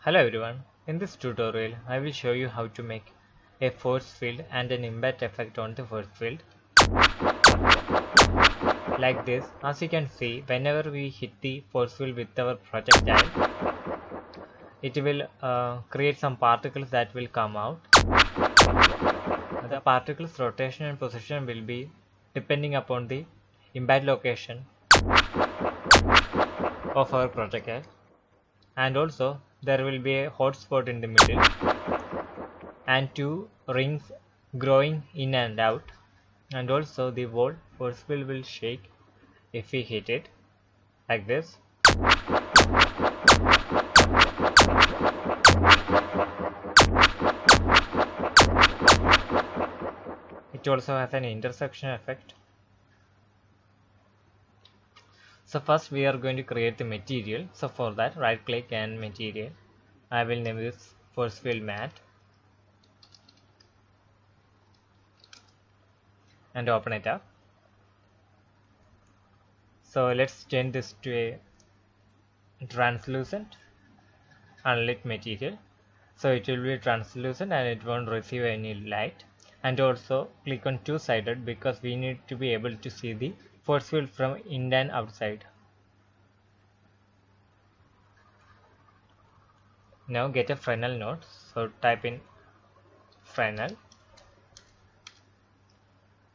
Hello everyone, in this tutorial I will show you how to make a force field and an impact effect on the force field. Like this, as you can see, whenever we hit the force field with our projectile, it will create some particles that will come out. The particles' rotation and position will be depending upon the impact location of our projectile, and also there will be a hotspot in the middle and two rings growing in and out, and also the wall force field will shake if we hit it like this. It also has an intersection effect. So first we are going to create the material. So for that, right click and material. I will name this force field mat and open it up. So let's change this to a translucent unlit material. So it will be translucent and it won't receive any light. And also click on two-sided because we need to be able to see the force field from in and outside. Now get a Fresnel node. So type in Fresnel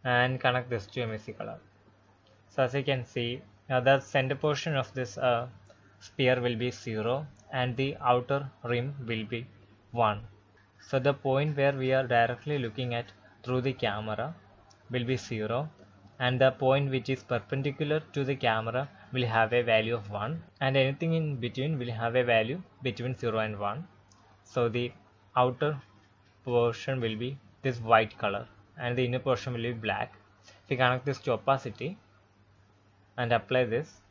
and connect this to MSC color. So as you can see, the center portion of this sphere will be 0 and the outer rim will be 1. So the point where we are directly looking at through the camera will be 0, and the point which is perpendicular to the camera will have a value of 1, and anything in between will have a value between 0 and 1. So the outer portion will be this white color and the inner portion will be black. If we connect this to opacity and apply this,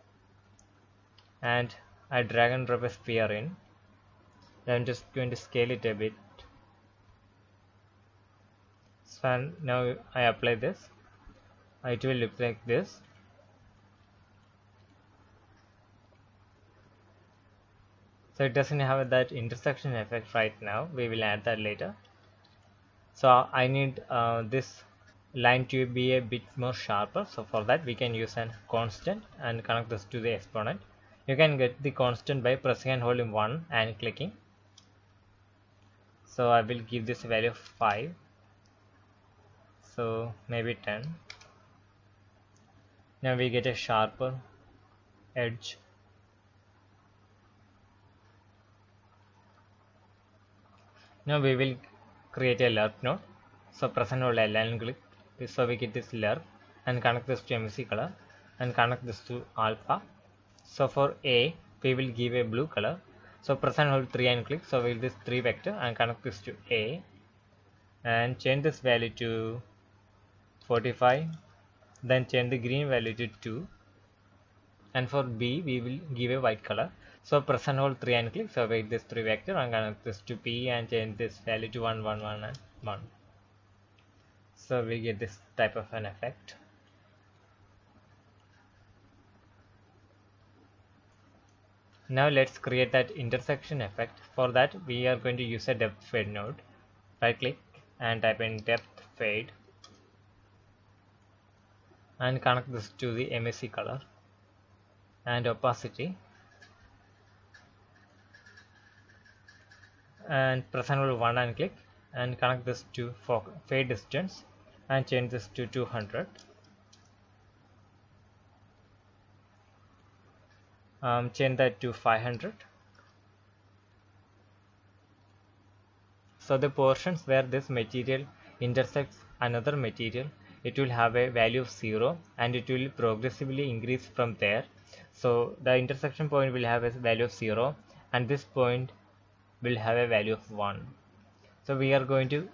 and I drag and drop a sphere in, then I'm just going to scale it a bit. So now I apply this, it will look like this. So it doesn't have that intersection effect right now, we will add that later. So I need this line to be a bit more sharper, so for that we can use a constant and connect this to the exponent. You can get the constant by pressing and holding 1 and clicking. So I will give this a value of 5, so maybe 10. Now we get a sharper edge. Now we will create a lerp node. So press and hold L and click. So we get this lerp and connect this to MSC color and connect this to alpha. So for A, we will give a blue color. So press and hold 3 and click. So we will this 3 vector and connect this to A and change this value to 45. Then change the green value to 2. And for B, we will give a white color. So press and hold 3 and click. So wait this 3 vector and connect this to P and change this value to 1, 1, 1 and 1. So we get this type of an effect. Now let's create that intersection effect. For that we are going to use a depth fade node. Right click and type in depth fade and connect this to the MSC color and opacity and press and hold 1 and click and connect this to fade distance and change this to 200. Change that to 500. So the portions where this material intersects another material, it will have a value of 0 and it will progressively increase from there. So the intersection point will have a value of 0 and this point will have a value of 1. So we are going to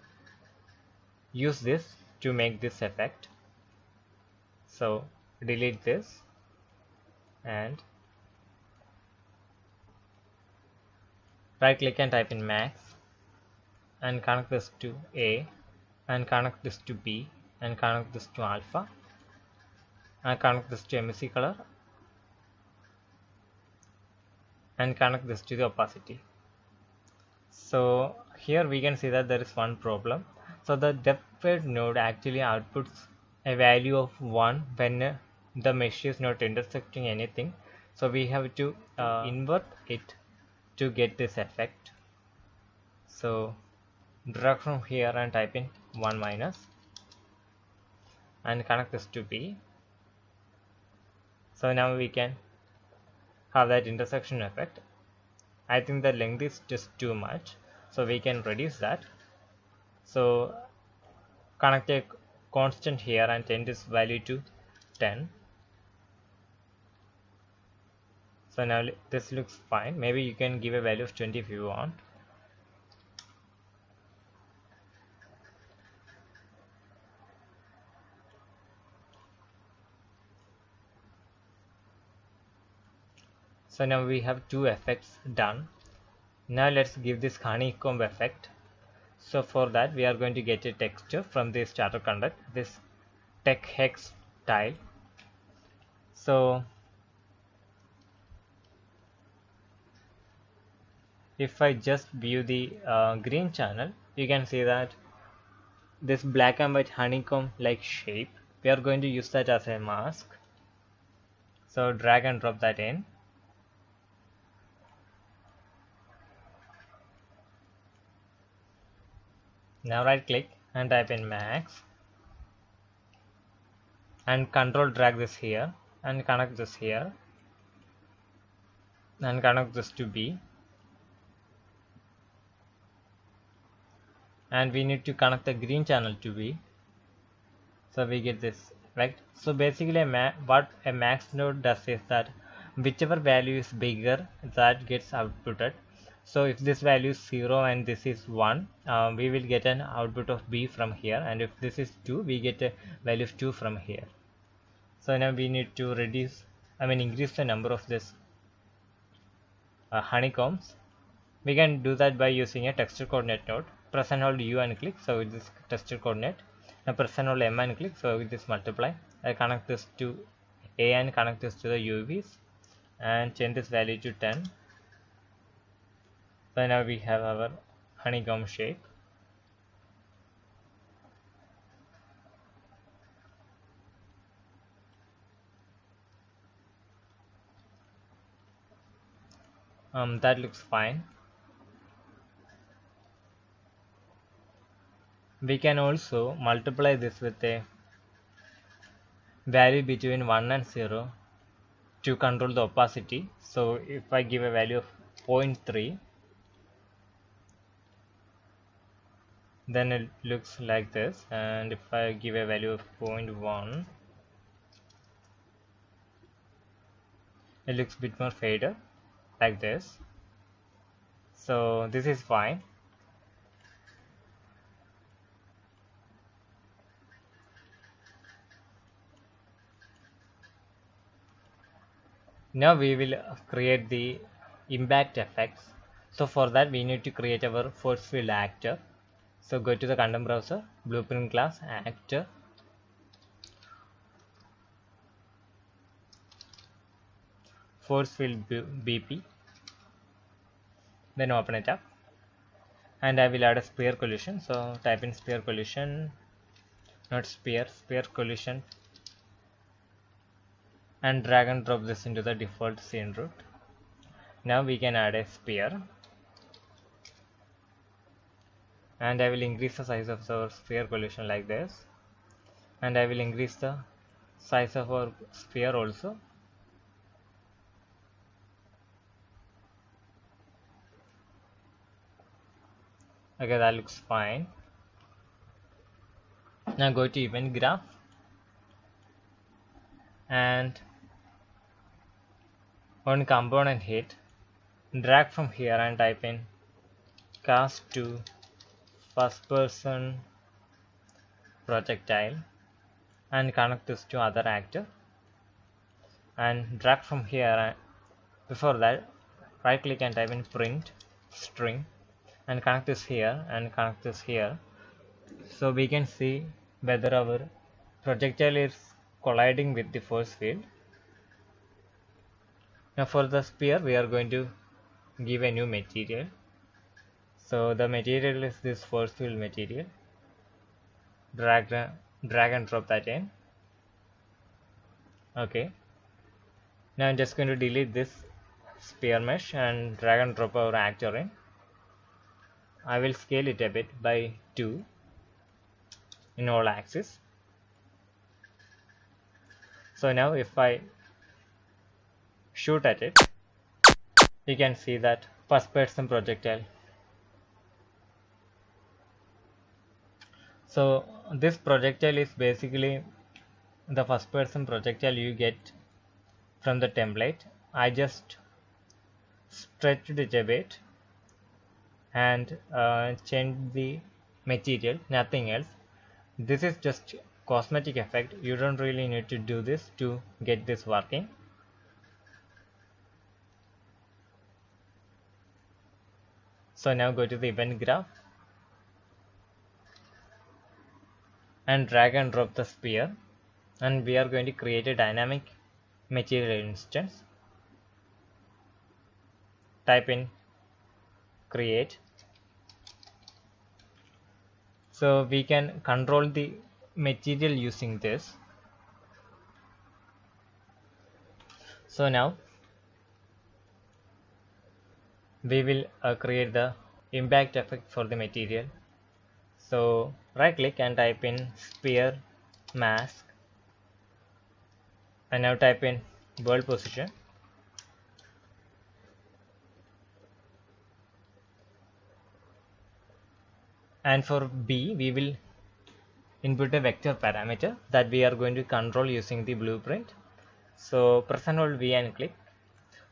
use this to make this effect. So delete this and right click and type in max and connect this to A and connect this to B and connect this to alpha and connect this to MSC color and connect this to the opacity. So here we can see that there is one problem. So the depth node actually outputs a value of 1 when the mesh is not intersecting anything. So we have to invert it to get this effect. So drag from here and type in 1 minus and connect this to B. So now we can have that intersection effect. I think the length is just too much, so we can reduce that. So connect a constant here and change this value to 10. So now this looks fine. Maybe you can give a value of 20 if you want. So now we have two effects done. Now let's give this honeycomb effect. So for that we are going to get a texture from this charter conduct, this tech hex tile. So if I just view the green channel, you can see that this black and white honeycomb like shape, we are going to use that as a mask. So drag and drop that in. Now right click and type in max and control drag this here and connect this here and connect this to B, and we need to connect the green channel to B, so we get this right. So basically what a max node does is that whichever value is bigger, that gets outputted. So if this value is 0 and this is 1, we will get an output of B from here, and if this is 2, we get a value of 2 from here. So now we need to increase the number of this honeycombs. We can do that by using a texture coordinate node. Press and hold U and click, so with this texture coordinate. Now press and hold M and click, so with this multiply. I connect this to A and connect this to the UVs and change this value to 10. So now we have our honeycomb shape. That looks fine. We can also multiply this with a value between 1 and 0 to control the opacity. So if I give a value of 0.3, then it looks like this, and if I give a value of 0.1, it looks a bit more faded like this. So this is fine. Now we will create the impact effects. So for that we need to create our force field actor. So go to the content browser, blueprint class, actor, force field BP, then open it up, and I will add a sphere collision. So type in sphere collision, not sphere, sphere collision, and drag and drop this into the default scene route. Now we can add a sphere, and I will increase the size of our sphere collision like this, and I will increase the size of our sphere also. Okay, that looks fine. Now go to event graph and on component hit, drag from here and type in cast to first person projectile and connect this to other actor, and drag from here. Before that, right click and type in print string and connect this here and connect this here, so we can see whether our projectile is colliding with the force field. Now for the sphere we are going to give a new material. So the material is this force field material. Drag and drop that in. Okay. Now I'm just going to delete this sphere mesh and drag and drop our actor in. I will scale it a bit by 2 in all axes. So now if I shoot at it, you can see that first person projectile. So this projectile is basically the first person projectile you get from the template. I just stretched it a bit and changed the material, nothing else. This is just cosmetic effect. You don't really need to do this to get this working. So now go to the event graph and drag and drop the sphere, and we are going to create a dynamic material instance. Type in create. So we can control the material using this. So now we will create the impact effect for the material. So right click and type in sphere mask, and now type in world position. And for B, we will input a vector parameter that we are going to control using the blueprint. So press and hold V and click.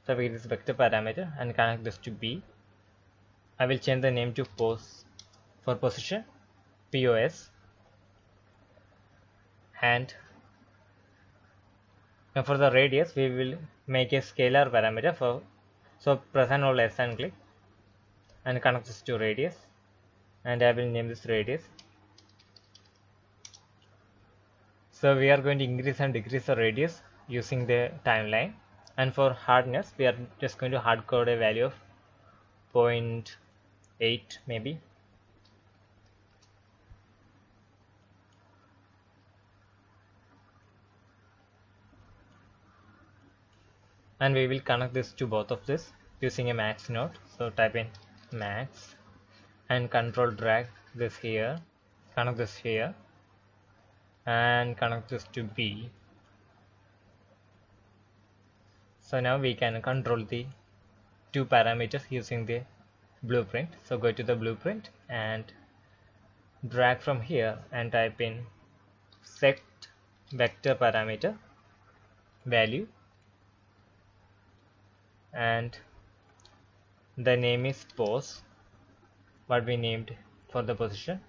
So we get this vector parameter and connect this to B. I will change the name to pose for position, POS, and for the radius we will make a scalar parameter for. So press and hold S and click and connect this to radius, and I will name this radius. So we are going to increase and decrease the radius using the timeline, and for hardness we are just going to hard code a value of 0.8 maybe. And we will connect this to both of this using a max node. So type in max and control drag this here, connect this here, and connect this to B. So now we can control the two parameters using the blueprint. So go to the blueprint and drag from here and type in set vector parameter value, and the name is pose, what we named for the position.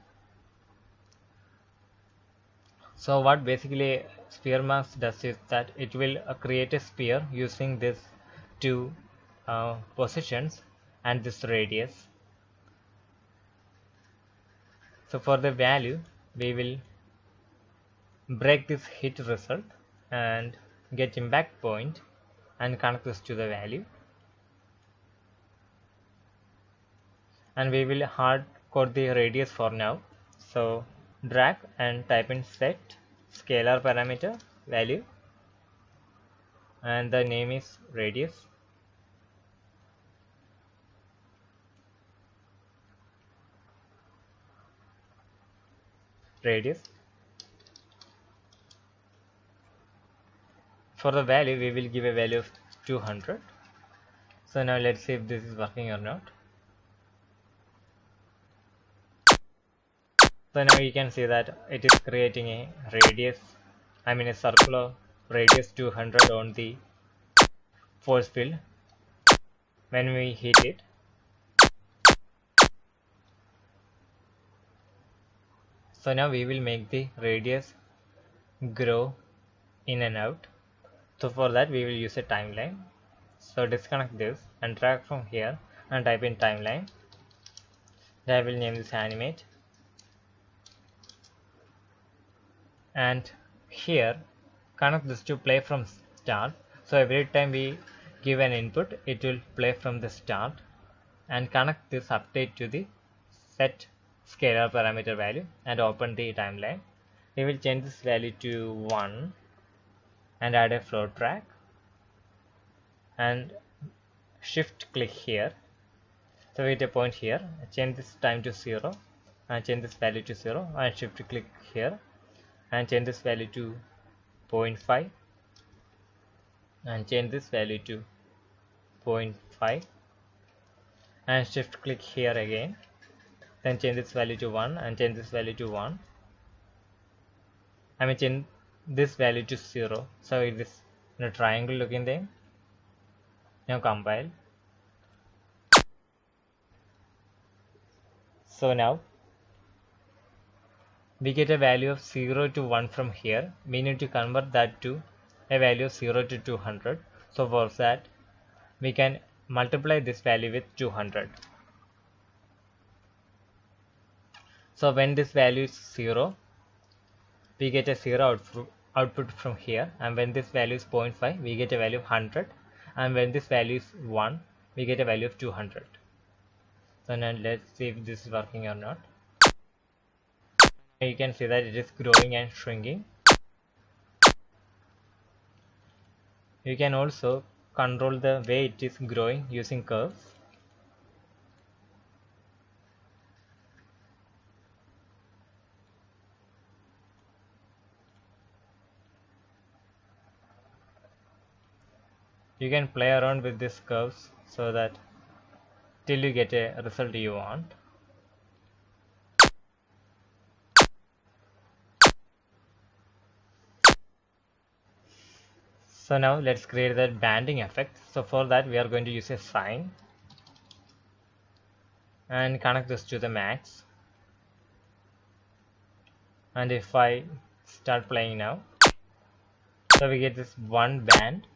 So what basically sphere mask does is that it will create a sphere using this two positions and this radius. So for the value we will break this hit result and get impact point and connect this to the value, and we will hard code the radius for now. So drag and type in set scalar parameter value, and the name is radius. For the value we will give a value of 200. So now let's see if this is working or not. So now you can see that it is creating a radius, a circular radius 200 on the force field when we hit it. So now we will make the radius grow in and out. So for that we will use a timeline. So disconnect this and drag from here and type in timeline. I will name this animate, and here connect this to play from start. So every time we give an input it will play from the start, and connect this update to the set scalar parameter value and open the timeline. We will change this value to 1 and add a float track and shift click here. So we get a point here, change this time to 0 and change this value to 0 and shift click here and change this value to 0.5 and change this value to 0.5 and shift click here again, then change this value to 1 and change this value to 1. I mean change this value to 0, so it is in a triangle looking thing. Now compile. So now we get a value of 0 to 1 from here. We need to convert that to a value of 0 to 200. So for that we can multiply this value with 200. So when this value is 0, we get a 0 output from here, and when this value is 0.5 we get a value of 100, and when this value is 1 we get a value of 200. So now let's see if this is working or not. You can see that it is growing and shrinking. You can also control the way it is growing using curves. You can play around with these curves so that till you get a result you want. So now let's create that banding effect. So for that we are going to use a sine and connect this to the max. And if I start playing now, so we get this one band.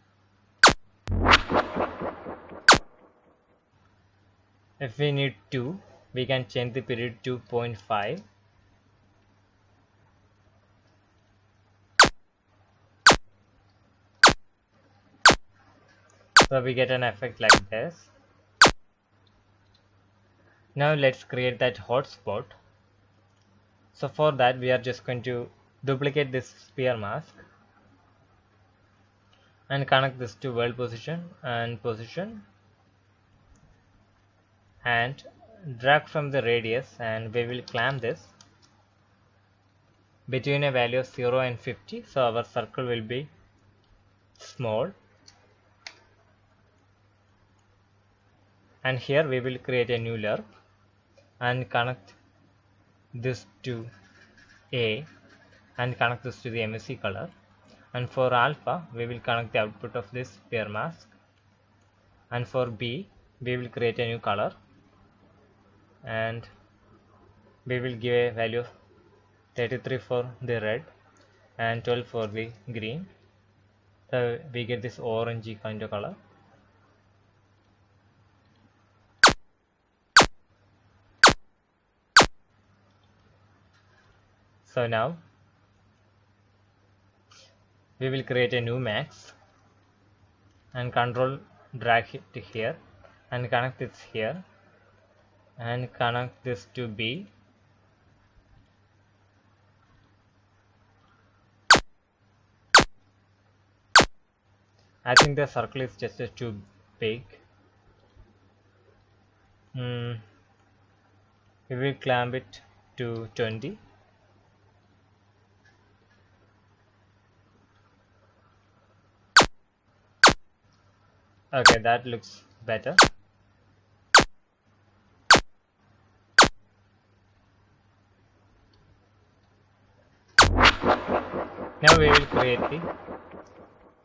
If we need 2, we can change the period to 0.5. So we get an effect like this. Now let's create that hotspot. So for that we are just going to duplicate this sphere mask and connect this to world position and drag from the radius, and we will clamp this between a value of 0 and 50, so our circle will be small. And here we will create a new lerp and connect this to A and connect this to the MSC color, and for alpha we will connect the output of this sphere mask, and for B we will create a new color and we will give a value of 33 for the red and 12 for the green. So we get this orangey kind of color. So now we will create a new max and control drag it to here and connect this here and connect this to B. I think the circle is just too big. We will clamp it to 20. Okay, that looks better. Now we will create the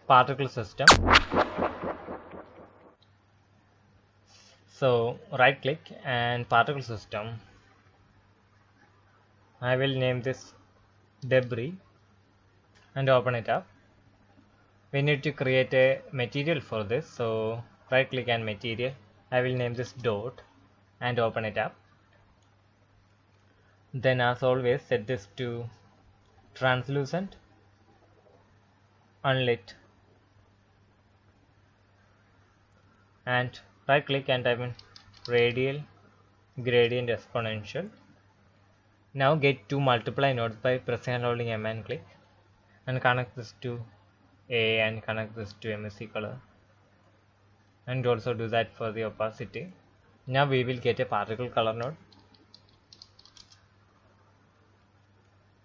particle system. So right click and particle system. I will name this debris and open it up. We need to create a material for this, so right click and material. I will name this dot and open it up. Then as always set this to translucent, unlit, and right click and I will radial, gradient, exponential. Now get two multiply nodes by pressing and holding M and click, and connect this to A and connect this to MSC color, and also do that for the opacity. Now we will get a particle color node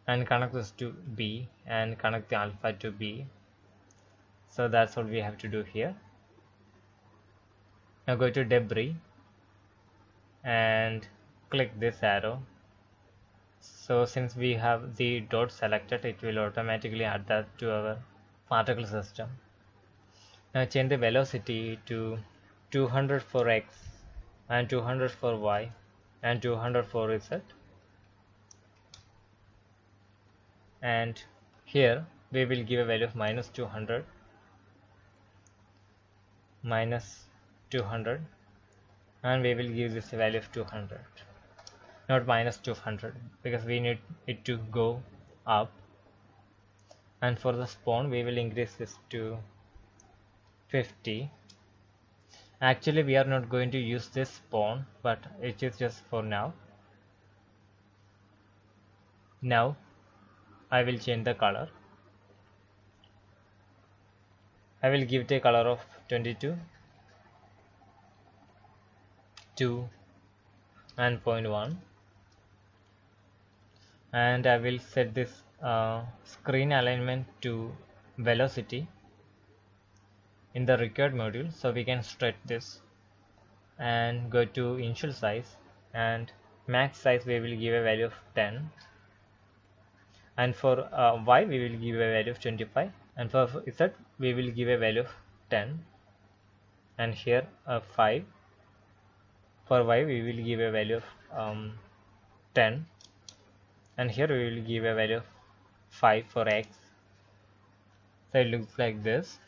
and connect this to B and connect the alpha to B. So that's what we have to do here. Now go to debris and click this arrow. So since we have the dot selected, it will automatically add that to our particle system. Now change the velocity to 200 for X and 200 for Y and 200 for Z. And here we will give a value of minus 200, and we will give this a value of 200, not minus 200, because we need it to go up. And for the spawn we will increase this to 50. Actually we are not going to use this spawn, but it is just for now. Now I will change the color. I will give it a color of 22, 2 and 0.1, and I will set this screen alignment to velocity in the required module, so we can stretch this and go to initial size, and max size we will give a value of 10, and for Y we will give a value of 25, and for Z we will give a value of 10, and here 5. For Y we will give a value of 10, and here we will give a value of 5 for X. So it looks like this.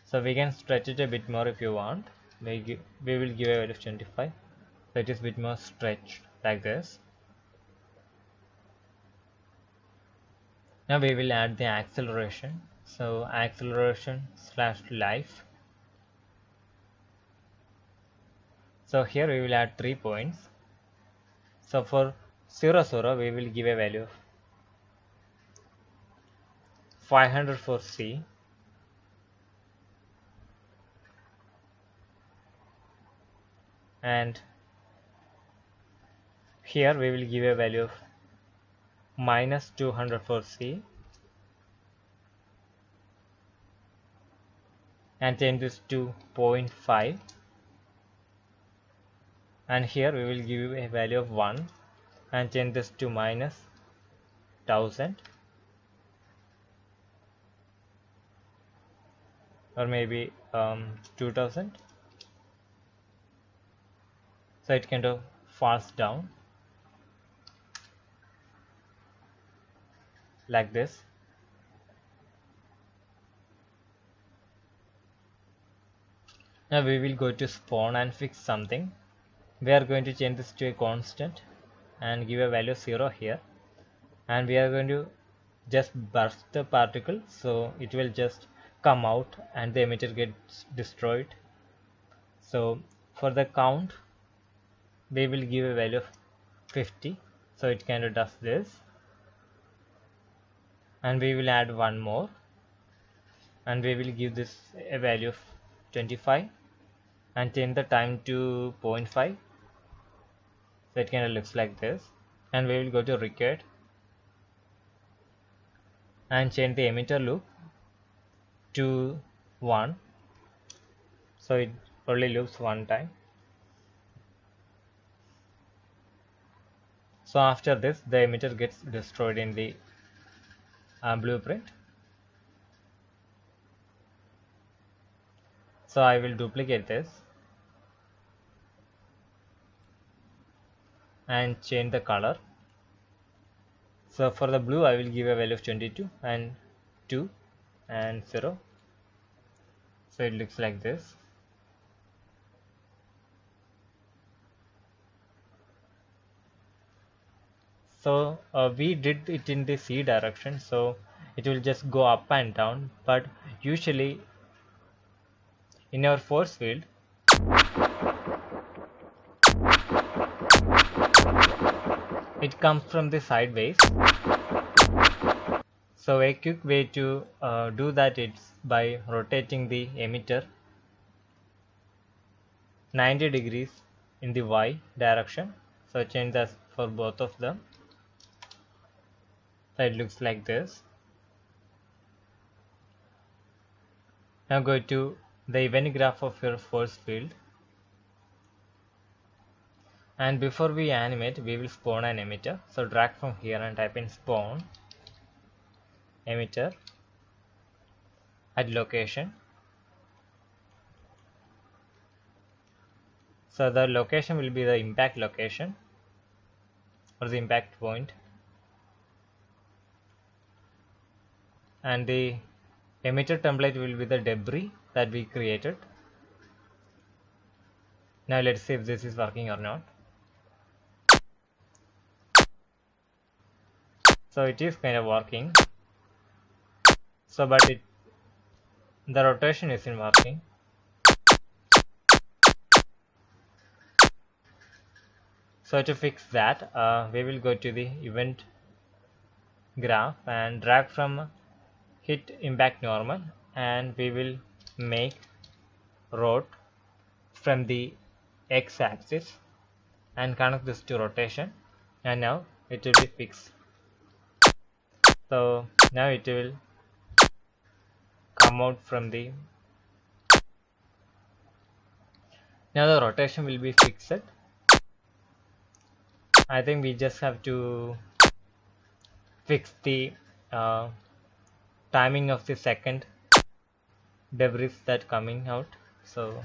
So we can stretch it a bit more if you want. We will give a value of 25, so it is a bit more stretched like this. Now we will add the acceleration. So acceleration / life. So here we will add 3 points. So for 0, 0 we will give a value of 500 for C, and here we will give a value of minus 200 for C, and change this to 0.5, and here we will give a value of 1 and change this to minus 1000, or maybe 2000. So it kind of falls down like this. Now we will go to spawn and fix something. We are going to change this to a constant and give a value of 0 here, and we are going to just burst the particle, so it will just come out and the emitter gets destroyed. So for the count we will give a value of 50, so it kind of does this, and we will add one more, and we will give this a value of 25 and change the time to 0.5, so it kind of looks like this. And we will go to record and change the emitter loop to 1, so it only loops one time. So after this the emitter gets destroyed in the blueprint. So I will duplicate this and change the color. So for the blue I will give a value of 22 and 2 and 0, so it looks like this. So we did it in the C direction, so it will just go up and down, but usually in our force field it comes from the sideways. So a quick way to do that is by rotating the emitter 90 degrees in the Y direction. So change that for both of them. So it looks like this. Now go to the event graph of your force field. And before we animate, we will spawn an emitter. So drag from here and type in spawn emitter at location. So the location will be the impact location or the impact point. And the emitter template will be the debris that we created. Now let's see if this is working or not. So it is kind of working. So but the rotation isn't working. So to fix that, we will go to the event graph and drag from hit impact normal, and we will make rot from the x-axis and connect this to rotation, and now it will be fixed. So now it will come out from the, now the rotation will be fixed. I think we just have to fix the timing of the second debris that coming out. So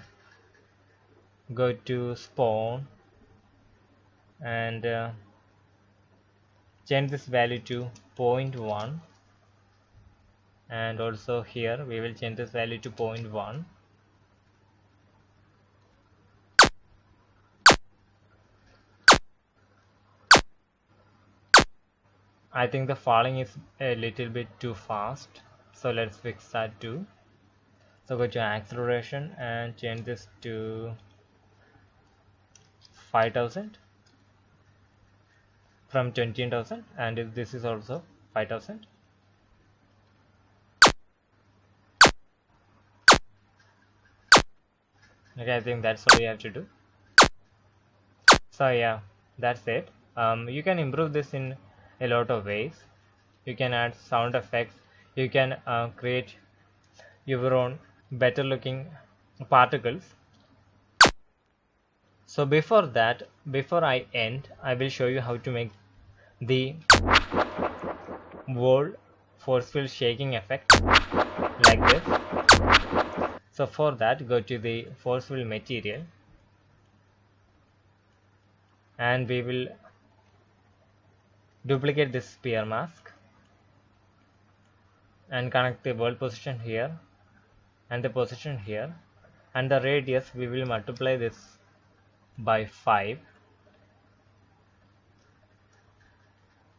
go to spawn and change this value to 0.1, and also here we will change this value to 0.1. I think the falling is a little bit too fast, so let's fix that too. So go to acceleration and change this to 5000 from 20,000, and this is also 5000. Okay, I think that's what we have to do. So yeah, that's it. You can improve this in a lot of ways. You can add sound effects. You can create your own better looking particles. So before that, before I end, I will show you how to make the world force field shaking effect like this. So for that, go to the force field material, and we will duplicate this sphere mask and connect the world position here and the position here, and the radius we will multiply this by 5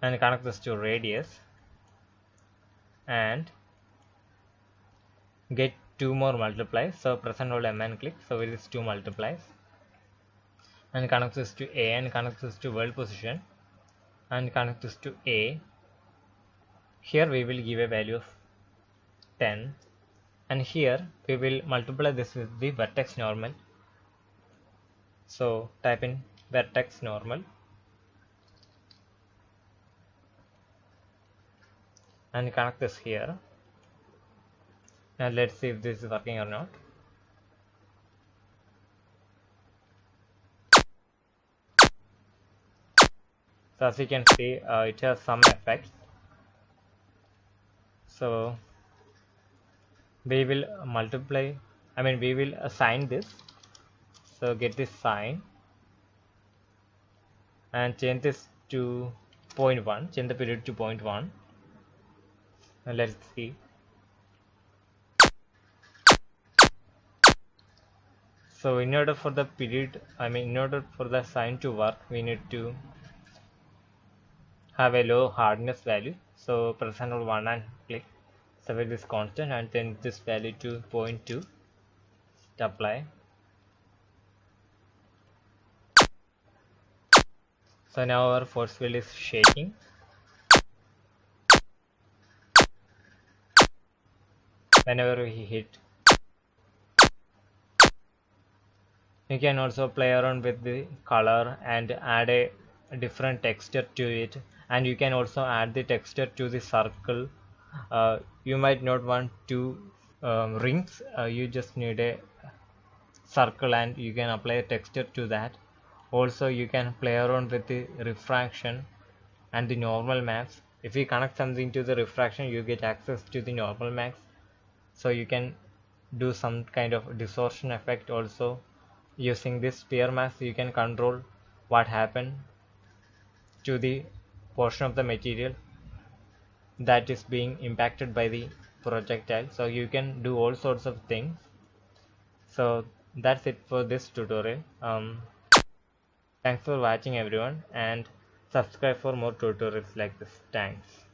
and connect this to radius, and get 2 more multiplies. So press and hold M and click, so it is 2 multiplies, and connect this to A and connect this to world position and connect this to A. Here we will give a value of 10, and here we will multiply this with the vertex normal. So type in vertex normal and connect this here. Now let's see if this is working or not. So as you can see, it has some effects. So we will multiply, we will assign this. So get this sign and change this to 0.1, change the period to 0.1. And let's see. So in order for the period, in order for the sign to work, we need to have a low hardness value. So press and hold 1 and click. Select this constant and then this value to 0.2. Apply. So now our force field is shaking. Whenever we hit, you can also play around with the color and add a different texture to it, and you can also add the texture to the circle. You might not want two rings, you just need a circle and you can apply a texture to that. Also you can play around with the refraction and the normal max. If you connect something to the refraction, you get access to the normal max, so you can do some kind of distortion effect. Also using this sphere mask, you can control what happened to the portion of the material that is being impacted by the projectile. So you can do all sorts of things. So that's it for this tutorial. Thanks for watching everyone, and subscribe for more tutorials like this. Thanks.